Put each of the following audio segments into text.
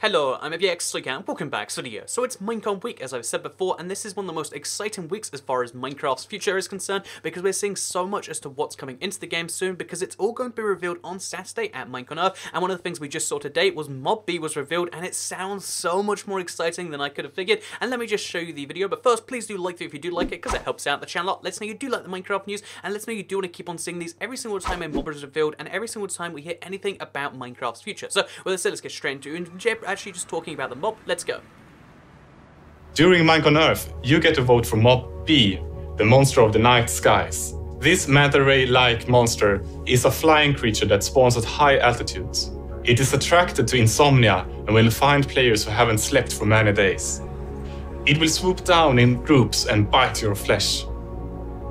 Hello, I'm FBX and welcome back to the video. So it's Minecraft week, as I've said before, and this is one of the most exciting weeks as far as Minecraft's future is concerned, because we're seeing so much as to what's coming into the game soon, because it's all going to be revealed on Saturday at Minecraft Earth, and one of the things we just saw today was Mob B was revealed, and it sounds so much more exciting than I could have figured, and let me just show you the video. But first, please do like it if you do like it, because it helps out the channel a lot. Let's know you do like the Minecraft news, and let's know you do want to keep on seeing these every single time a mob is revealed, and every single time we hear anything about Minecraft's future. So, with that said, let's get straight into it, and actually just talking about the mob. Let's go. During Minecraft Earth, you get to vote for Mob B, the monster of the night skies. This manta ray-like monster is a flying creature that spawns at high altitudes. It is attracted to insomnia and will find players who haven't slept for many days. It will swoop down in groups and bite your flesh.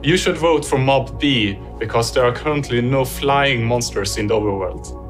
You should vote for Mob B because there are currently no flying monsters in the overworld.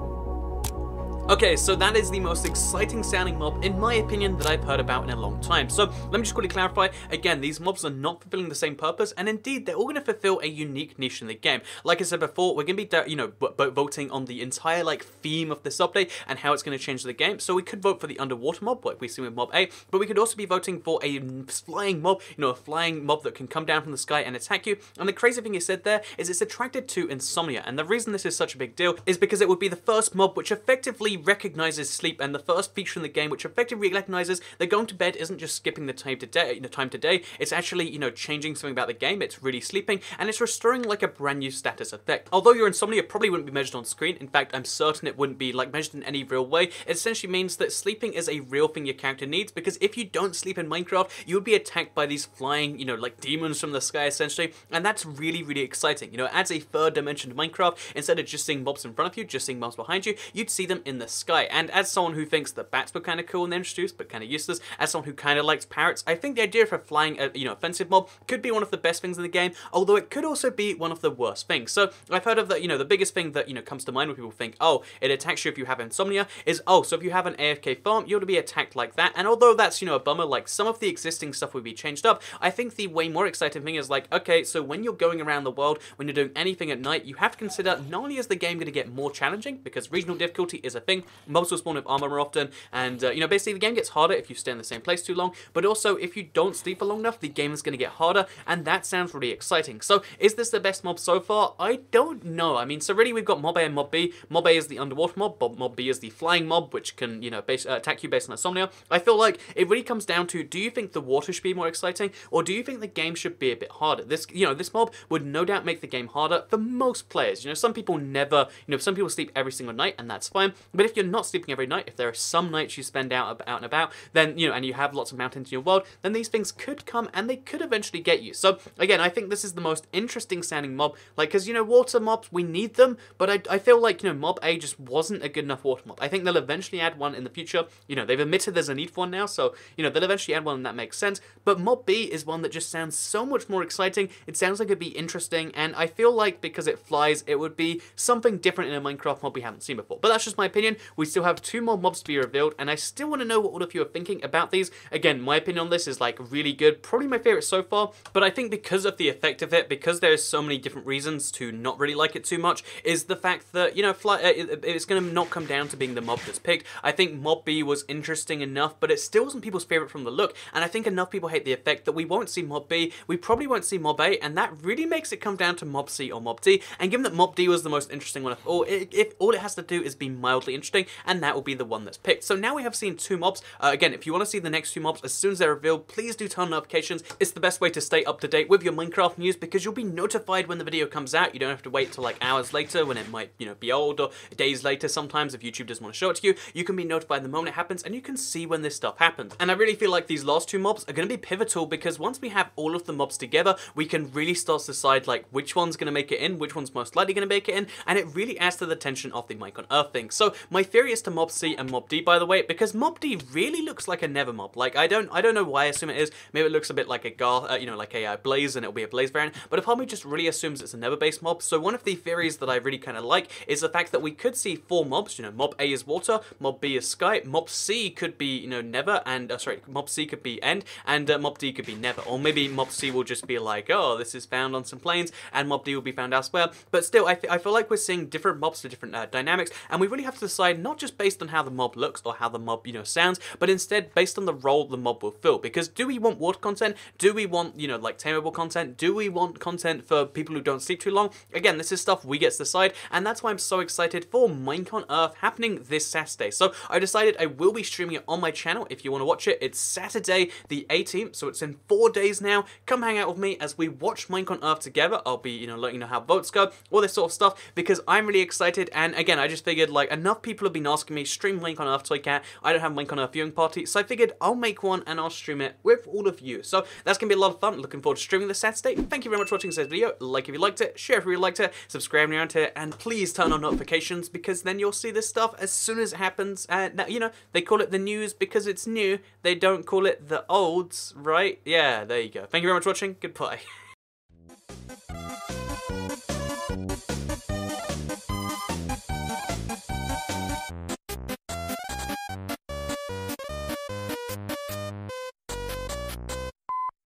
Okay, so that is the most exciting sounding mob, in my opinion, that I've heard about in a long time. So let me just quickly clarify, again, these mobs are not fulfilling the same purpose, and indeed, they're all going to fulfill a unique niche in the game. Like I said before, we're going to be, voting on the entire, theme of this update and how it's going to change the game. So we could vote for the underwater mob, like we see with Mob A, but we could also be voting for a flying mob, a flying mob that can come down from the sky and attack you. And the crazy thing you said there is it's attracted to insomnia, and the reason this is such a big deal is because it would be the first mob which effectively recognizes sleep, and the first feature in the game which effectively recognizes that going to bed isn't just skipping the time to day, it's actually, changing something about the game. It's really sleeping, and it's restoring like a brand new status effect. Although your insomnia probably wouldn't be measured on screen, in fact, I'm certain it wouldn't be measured in any real way. It essentially means that sleeping is a real thing your character needs, because if you don't sleep in Minecraft, you would be attacked by these flying, like demons from the sky essentially, and that's really, really exciting. It adds a third dimension to Minecraft. Instead of just seeing mobs in front of you, just seeing mobs behind you, you'd see them in the sky. And as someone who thinks that bats were kind of cool and introduced, but kind of useless, as someone who kind of likes parrots, I think the idea of a flying, offensive mob could be one of the best things in the game, although it could also be one of the worst things. So I've heard of the biggest thing that, comes to mind when people think, oh, it attacks you if you have insomnia, is, oh, so if you have an AFK farm, you're to be attacked like that. And although that's, a bummer, like some of the existing stuff would be changed up, I think the way more exciting thing is okay, so when you're going around the world, when you're doing anything at night, you have to consider not only is the game going to get more challenging, because regional difficulty is a thing, mobs will spawn with armor more often, and basically the game gets harder if you stay in the same place too long, but also if you don't sleep for long enough, the game is going to get harder, and that sounds really exciting. So is this the best mob so far? I don't know. I mean, so really we've got Mob A and Mob B. Mob A is the underwater mob, Mob B is the flying mob, which can, attack you based on insomnia. I feel like it really comes down to, do you think the water should be more exciting, or do you think the game should be a bit harder? This, this mob would no doubt make the game harder for most players. Some people never, some people sleep every single night, and that's fine, but if you're not sleeping every night, if there are some nights you spend out and about, then, and you have lots of mountains in your world, then these things could come and they could eventually get you. So again, I think this is the most interesting sounding mob, because, water mobs, we need them, but I feel like, Mob A just wasn't a good enough water mob. I think they'll eventually add one in the future. They've admitted there's a need for one now, so, they'll eventually add one and that makes sense, but Mob B is one that just sounds so much more exciting. It sounds like it'd be interesting, and I feel like because it flies, it would be something different in a Minecraft mob we haven't seen before. But that's just my opinion. We still have 2 more mobs to be revealed, and I still want to know what all of you are thinking about these. Again, my opinion on this is really good, probably my favorite so far, but I think because of the effect of it, because there's so many different reasons to not really like it too much, is the fact that, it's going to not come down to being the mob that's picked. I think Mob B was interesting enough, but it still wasn't people's favorite from the look, and I think enough people hate the effect that we won't see Mob B, we probably won't see Mob A, and that really makes it come down to Mob C or Mob D. And given that Mob D was the most interesting one of all, if all it has to do is be mildly interesting, and that will be the one that's picked. So now we have seen 2 mobs. Again, if you want to see the next 2 mobs as soon as they're revealed, please do turn on notifications. It's the best way to stay up to date with your Minecraft news, because you'll be notified when the video comes out. You don't have to wait till hours later when it might, be old, or days later sometimes if YouTube doesn't want to show it to you. You can be notified the moment it happens, and you can see when this stuff happens. And I really feel like these last 2 mobs are going to be pivotal, because once we have all of the mobs together, we can really start to decide which one's going to make it in, which one's most likely going to make it in, and it really adds to the tension of the Minecraft Earth thing. So my theory is to Mob C and Mob D, by the way, because Mob D really looks like a Nether mob. I don't know why I assume it is. Maybe it looks a bit like a Blaze, and it'll be a Blaze variant, but a part of me just really assumes it's a Nether-based mob. So one of the theories that I really kind of like is the fact that we could see 4 mobs. Mob A is water, Mob B is sky, Mob C could be, Nether, and, Mob C could be end, and Mob D could be Nether. Or maybe Mob C will just be oh, this is found on some plains, and Mob D will be found elsewhere. But still, I feel like we're seeing different mobs for different dynamics, and we really have to decide not just based on how the mob looks or how the mob, sounds, but instead based on the role the mob will fill. Because do we want water content? Do we want, like tameable content? Do we want content for people who don't sleep too long? Again, this is stuff we get to decide, and that's why I'm so excited for Minecon Earth happening this Saturday. So I decided I will be streaming it on my channel if you want to watch it. It's Saturday the 18th, so it's in 4 days now. Come hang out with me as we watch Minecon Earth together. I'll be, letting you know how votes go, all this sort of stuff, because I'm really excited. And again, I just figured, like, enough people have been asking me, stream Minecon Earth Toycat. I don't have Minecon Earth viewing party, so I figured I'll make one and I'll stream it with all of you. So that's going to be a lot of fun. Looking forward to streaming this Saturday. Thank you very much for watching today's video. Like if you liked it, share if you liked it, subscribe if you're around here, and please turn on notifications, because then you'll see this stuff as soon as it happens. Now, they call it the news because it's new. They don't call it the olds, right? Yeah, there you go. Thank you very much for watching. Goodbye.